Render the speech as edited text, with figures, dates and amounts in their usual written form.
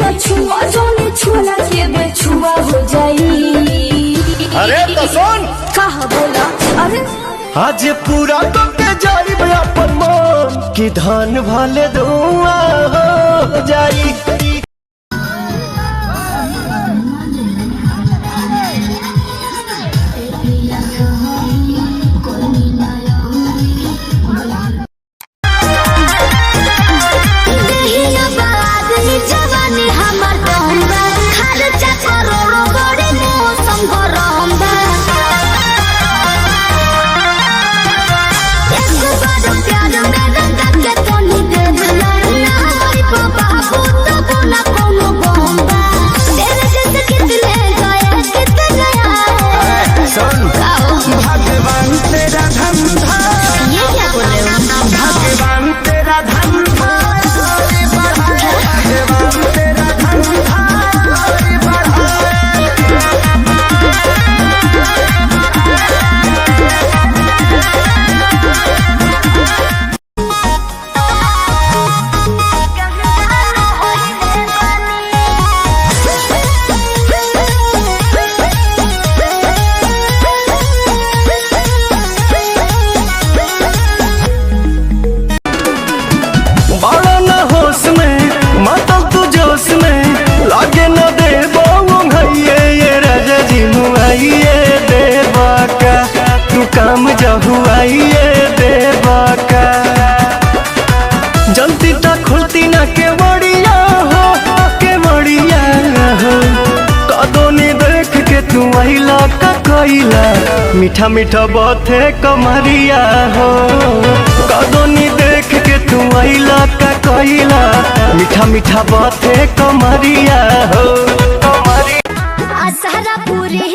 तो छुआ जोने छुआ के बेछुआ हो जाई। अरे तो सुन कहा बोला अरे आज पूरा करके जाई अपन मन कि धान भले धुआं हो जाई। भगवान तेरा धंधा, ये क्या बोल रहे हो? भगवान तेरा धंधा भगवान तेरा धंधा काम जहुआइए देवा का जल्दी तक खुलती ना के बड़िया हो कदोनी देख के तू आइला का कइला मीठा मीठा बाते कमरिया हो कदोनी देख के तू आइला का कइला मीठा मीठा बाते कमरिया हो कमरिया असहरा पूरी